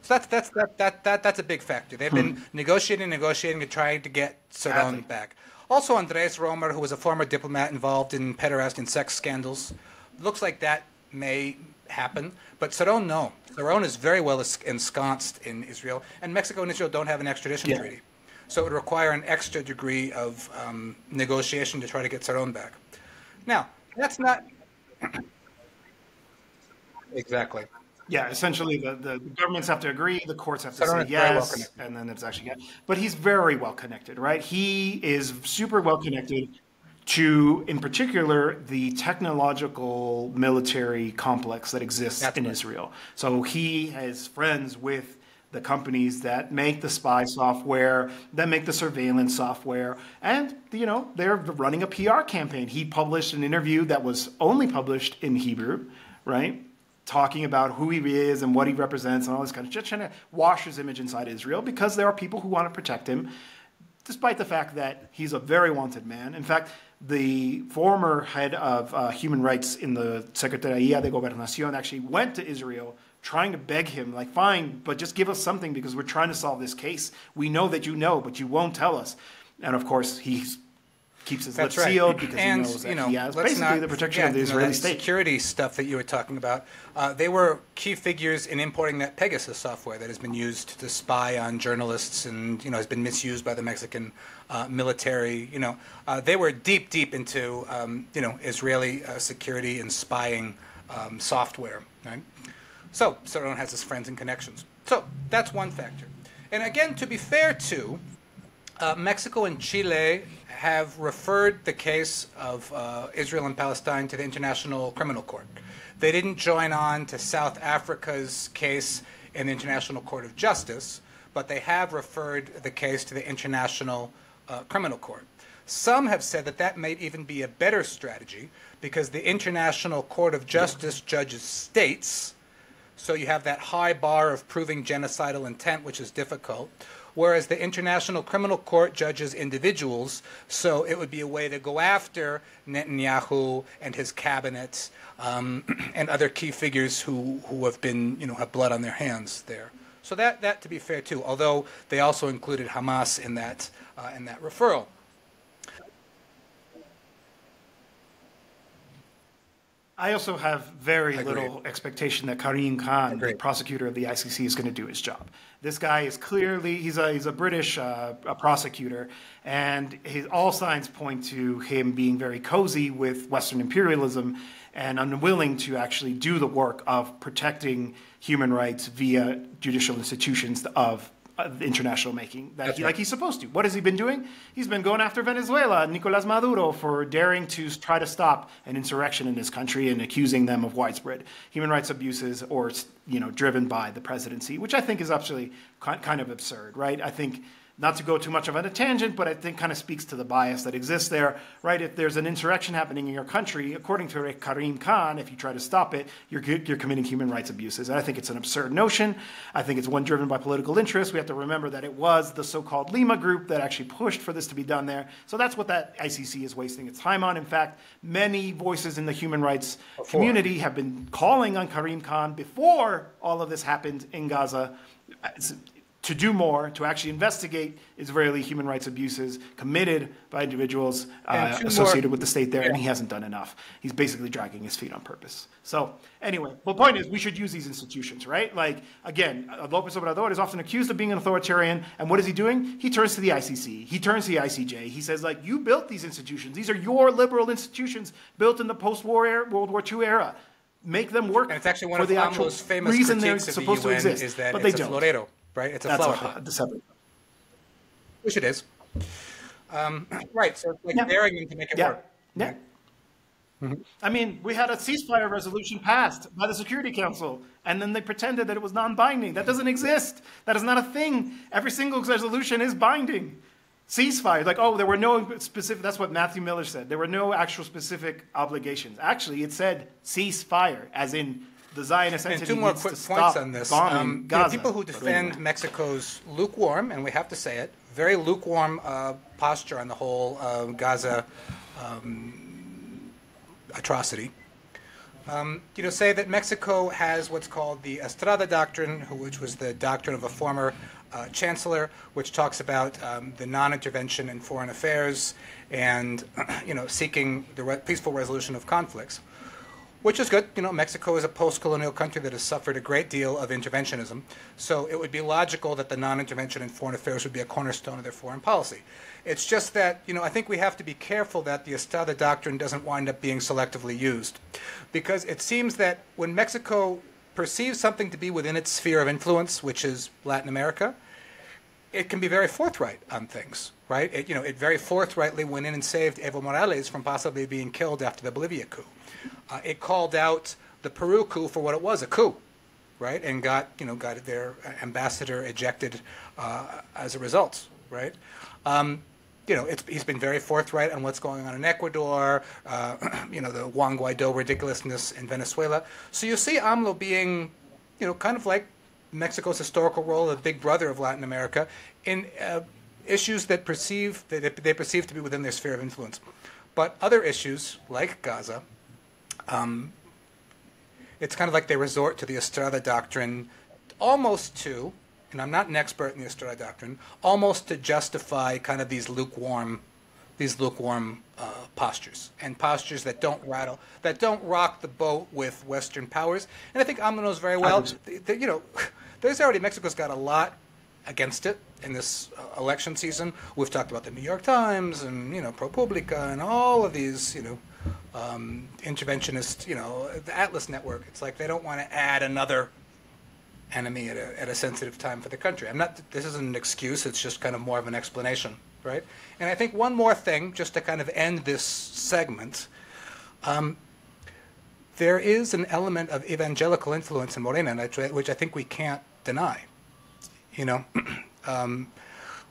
Speaker 2: So that's a big factor. They've been negotiating and trying to get Cerrón back. Also, Andres Romer, who was a former diplomat involved in pederasty and sex scandals, looks like that may happen. But Cerrón, no. Cerrón is very well ensconced in Israel, and Mexico and Israel don't have an extradition treaty. So it would require an extra degree of negotiation to try to get Cerrón back. Now, that's not... Exactly.
Speaker 1: Yeah, essentially the governments have to agree, the courts have to say yes, and then it's actually yes. But he's very well connected, right? He is super well connected to, in particular, the technological military complex that exists in Israel. So he has friends with the companies that make the spy software, that make the surveillance software, and, you know, they're running a PR campaign. He published an interview that was only published in Hebrew, right? Talking about who he is and what he represents and all this kind of shit, trying to wash his image inside Israel because there are people who want to protect him, despite the fact that he's a very wanted man. In fact, the former head of human rights in the Secretaría de Gobernación actually went to Israel trying to beg him, like, fine, but just give us something because we're trying to solve this case. We know that you know, but you won't tell us. And of course, he keeps his lips sealed because he knows that he has basically the protection of the Israeli state.
Speaker 2: Security stuff that you were talking about, they were key figures in importing that Pegasus software that has been used to spy on journalists and, you know, has been misused by the Mexican military. You know, they were deep into, you know, Israeli security and spying software, right? So Cerrón has his friends and connections. So that's one factor. And again, to be fair to Mexico and Chile have referred the case of Israel and Palestine to the International Criminal Court. They didn't join on to South Africa's case in the International Court of Justice, but they have referred the case to the International Criminal Court. Some have said that that might even be a better strategy because the International Court of Justice judges states, so you have that high bar of proving genocidal intent, which is difficult, whereas the International Criminal Court judges individuals, so it would be a way to go after Netanyahu and his cabinet and other key figures who have been, you know, have blood on their hands there. So that to be fair too, although they also included Hamas in that referral.
Speaker 1: I also have very little expectation that Karim Khan, the prosecutor of the ICC, is going to do his job. This guy is clearly, he's a British prosecutor, and all signs point to him being very cozy with Western imperialism and unwilling to actually do the work of protecting human rights via judicial institutions of international making, like he's supposed to. What has he been doing? He's been going after Venezuela, Nicolás Maduro, for daring to try to stop an insurrection in this country and accusing them of widespread human rights abuses or, you know, driven by the presidency, which I think is absolutely kind of absurd, right? I think, not to go too much of a tangent, but I think kind of speaks to the bias that exists there, right? If there's an insurrection happening in your country, according to Karim Khan, if you try to stop it, you're committing human rights abuses. And I think it's an absurd notion. I think it's one driven by political interest. We have to remember that it was the so-called Lima group that actually pushed for this to be done there. So that's what that ICC is wasting its time on. In fact, many voices in the human rights community have been calling on Karim Khan before all of this happened in Gaza to do more, to actually investigate Israeli human rights abuses committed by individuals associated with the state there, and he hasn't done enough. He's basically dragging his feet on purpose. So anyway, the point is we should use these institutions, right? Like, again, López Obrador is often accused of being an authoritarian, and what is he doing? He turns to the ICC. He turns to the ICJ. He says, like, you built these institutions. These are your liberal institutions built in the post-war World War II era. Make them work.
Speaker 2: And it's actually one of the most famous critiques of the UN is that it's a florero. Right, it's a flower pot. Which it is. Right, so it's like daring them to make it work.
Speaker 1: Yeah. Mm-hmm. I mean, we had a ceasefire resolution passed by the Security Council, and then they pretended that it was non-binding. That doesn't exist. That is not a thing. Every single resolution is binding. Ceasefire, like, oh, there were no specific, that's what Matthew Miller said. There were no actual specific obligations. Actually, it said ceasefire, as in the Zionist entity
Speaker 2: and two more
Speaker 1: needs
Speaker 2: quick
Speaker 1: to
Speaker 2: points
Speaker 1: stop
Speaker 2: on this.
Speaker 1: Gaza.
Speaker 2: People who defend Mexico's lukewarm, and we have to say it, very lukewarm posture on the whole Gaza atrocity. Say that Mexico has what's called the Estrada Doctrine, which was the doctrine of a former chancellor, which talks about the non-intervention in foreign affairs and, seeking the peaceful resolution of conflicts, which is good. Mexico is a post-colonial country that has suffered a great deal of interventionism, so it would be logical that the non-intervention in foreign affairs would be a cornerstone of their foreign policy. It's just that, I think we have to be careful that the Estrada Doctrine doesn't wind up being selectively used, because it seems that when Mexico perceives something to be within its sphere of influence, which is Latin America, it can be very forthright on things, right? It very forthrightly went in and saved Evo Morales from possibly being killed after the Bolivia coup. It called out the Peru coup for what it was, a coup, right? And got their ambassador ejected as a result, right? He's been very forthright on what's going on in Ecuador, the Juan Guaido ridiculousness in Venezuela. So you see AMLO being, kind of like Mexico's historical role of big brother of Latin America in issues that they perceive to be within their sphere of influence. But other issues, like Gaza, it's kind of like they resort to the Estrada Doctrine almost to, and I'm not an expert in the Estrada Doctrine, almost to justify kind of these lukewarm postures, and postures that don't rock the boat with Western powers. And I think AMLO knows very well there's already, Mexico's got a lot against it in this election season. We've talked about the New York Times and ProPublica and all of these interventionist, the Atlas Network. It's like they don't want to add another enemy at a sensitive time for the country. This isn't an excuse, it's just kind of more of an explanation, right? And I think one more thing, just to kind of end this segment, there is an element of evangelical influence in Morena, which I think we can't deny.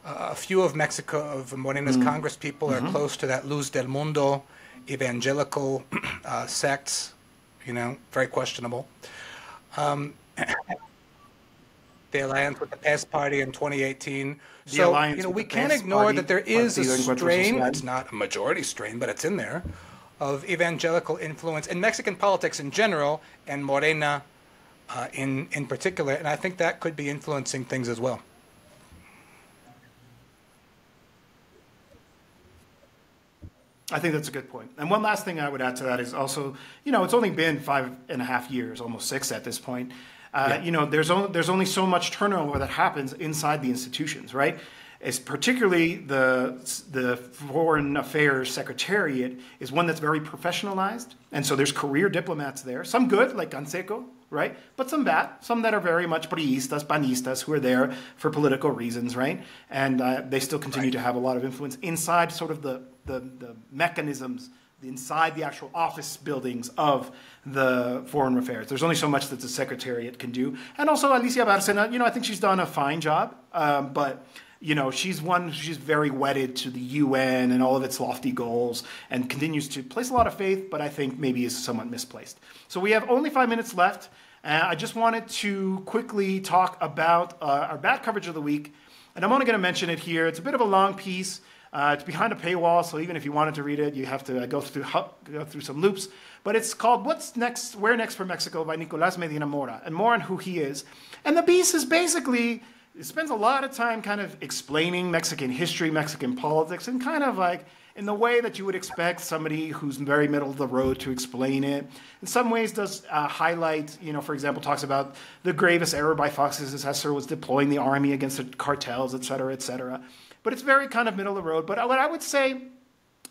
Speaker 2: A few of Morena's Congress people are close to that Luz del Mundo evangelical sects, very questionable. The alliance with the PES party in 2018. So, we can't ignore that there is a strain, it's not a majority strain, but it's in there, of evangelical influence in Mexican politics in general, and Morena in particular, and I think that could be influencing things as well.
Speaker 1: I think that's a good point. And one last thing I would add to that is also, it's only been 5.5 years, almost 6 at this point. There's only so much turnover that happens inside the institutions, right? It's particularly the Foreign Affairs Secretariat is one that's very professionalized, and so there's career diplomats there. Some good, like Canseco, right? But some bad, some that are very much priistas, panistas, who are there for political reasons, right? And they still continue to have a lot of influence inside sort of the mechanisms inside the actual office buildings of the Foreign Affairs. There's only so much that the Secretariat can do. And also Alicia Bárcena, I think she's done a fine job, but she's very wedded to the UN and all of its lofty goals and continues to place a lot of faith, but I think maybe is somewhat misplaced. So we have only 5 minutes left. I just wanted to quickly talk about our bad coverage of the week. And I'm only going to mention it here. It's a bit of a long piece. It's behind a paywall, so even if you wanted to read it, you have to go through some loops. But it's called What's Next, Where Next for Mexico by Nicolás Medina Mora, and more on who he is. And the piece is basically, it spends a lot of time kind of explaining Mexican history, Mexican politics, and kind of like in the way that you would expect somebody who's very middle of the road to explain it. In some ways does highlight, for example, talks about the gravest error by Fox's successor was deploying the army against the cartels, et cetera, et cetera. But it's very kind of middle of the road. But what I would say,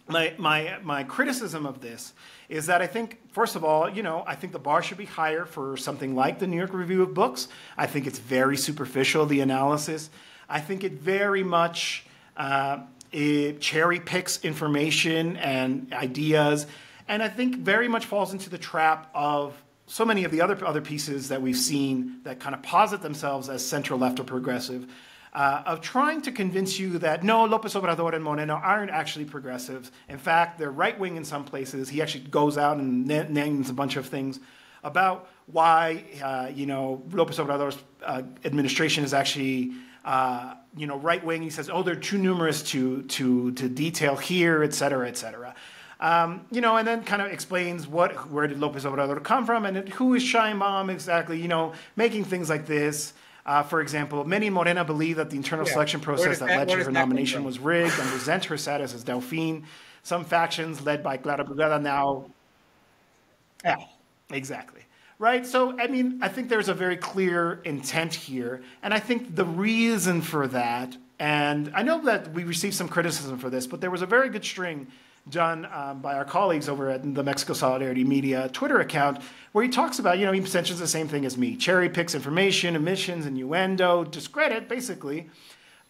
Speaker 1: my criticism of this is that I think, first of all, I think the bar should be higher for something like the New York Review of Books. I think it's very superficial, the analysis. I think it very much it cherry picks information and ideas, and I think very much falls into the trap of so many of the other pieces that we've seen that kind of posit themselves as center-left or progressive, of trying to convince you that, no, López Obrador and Moreno aren't actually progressives. In fact, they're right-wing in some places. He actually goes out and names a bunch of things about why, López Obrador's administration is actually, right-wing. He says, oh, they're too numerous to detail here, et cetera, et cetera. You know, and then kind of explains where did López Obrador come from, and who is Sheinbaum exactly, you know, making things like this. For example, many in Morena believe that the internal selection process that led to her nomination was rigged and resent her status as Delfin. Some factions led by Clara Brugada now... Yeah, exactly. Right? So, I mean, I think there's a very clear intent here. And I think the reason for that, and I know that we received some criticism for this, but there was a very good string done by our colleagues over at the Mexico Solidarity Media Twitter account, where he talks about, you know, he mentions the same thing as me, cherry picks information, omissions, innuendo, discredit, basically.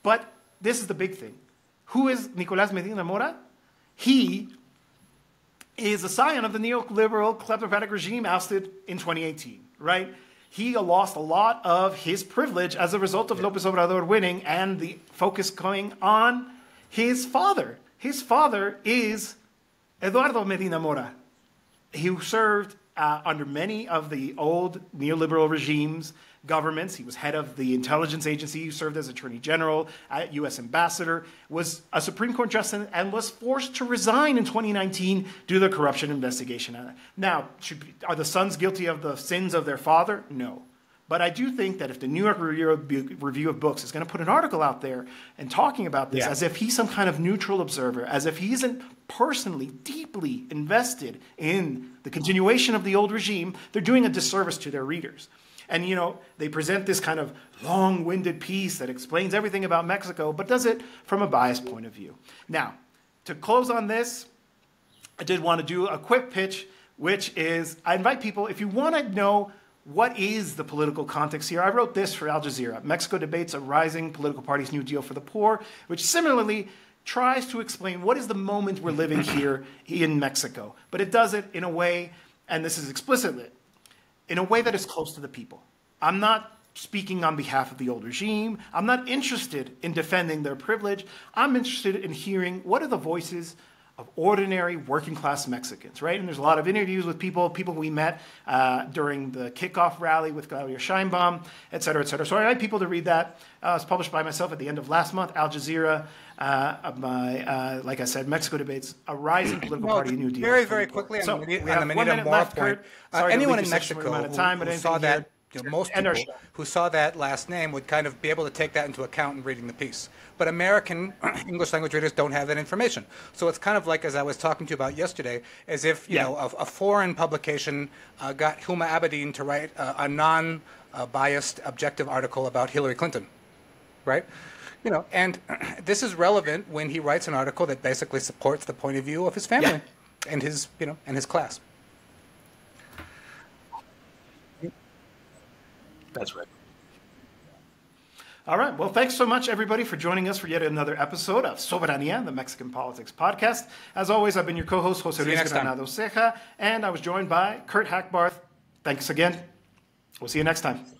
Speaker 1: But this is the big thing. Who is Nicolás Medina Mora? He is a scion of the neoliberal kleptocratic regime ousted in 2018, right? He lost a lot of his privilege as a result of López Obrador winning and the focus going on his father. His father is Eduardo Medina Mora, who served under many of the old neoliberal regimes, governments. He was head of the intelligence agency. He served as attorney general, U.S. ambassador, was a Supreme Court justice, and was forced to resign in 2019 due to the corruption investigation. Now, are the sons guilty of the sins of their father? No. But I do think that if the New York Review of Books is going to put an article out there and talking about this as if he's some kind of neutral observer, as if he isn't personally, deeply invested in the continuation of the old regime, they're doing a disservice to their readers. And, you know, they present this kind of long-winded piece that explains everything about Mexico, but does it from a biased point of view. Now, to close on this, I did want to do a quick pitch, which is I invite people, if you want to know what is the political context here, I wrote this for Al Jazeera. Mexico debates a rising political party's New Deal for the poor, which similarly tries to explain what is the moment we're living here in Mexico. But it does it in a way, and this is explicitly, in a way that is close to the people. I'm not speaking on behalf of the old regime. I'm not interested in defending their privilege. I'm interested in hearing what are the voices of ordinary working-class Mexicans, right? And there's a lot of interviews with people we met during the kickoff rally with Claudia Sheinbaum, et cetera, et cetera. So I invite people to read that. It's published by myself at the end of last month, Al Jazeera, like I said, Mexico Debates, a rising political party, New Deal.
Speaker 2: Very, very quickly,
Speaker 1: so,
Speaker 2: on the Medina Mora point, anyone in Mexico who saw that, most people who saw that last name would kind of be able to take that into account in reading the piece. But American English language readers don't have that information. So it's kind of like, as I was talking to you about yesterday, as if you know a foreign publication got Huma Abedin to write a non-biased, objective article about Hillary Clinton, right? You know, and this is relevant when he writes an article that basically supports the point of view of his family and his, you know, and his class.
Speaker 4: That's right.
Speaker 1: All right. Well, thanks so much, everybody, for joining us for yet another episode of Soberanía, the Mexican Politics Podcast. As always, I've been your co-host, Jose Luis Granado Ceja, and I was joined by Kurt Hackbarth. Thanks again. We'll see you next time.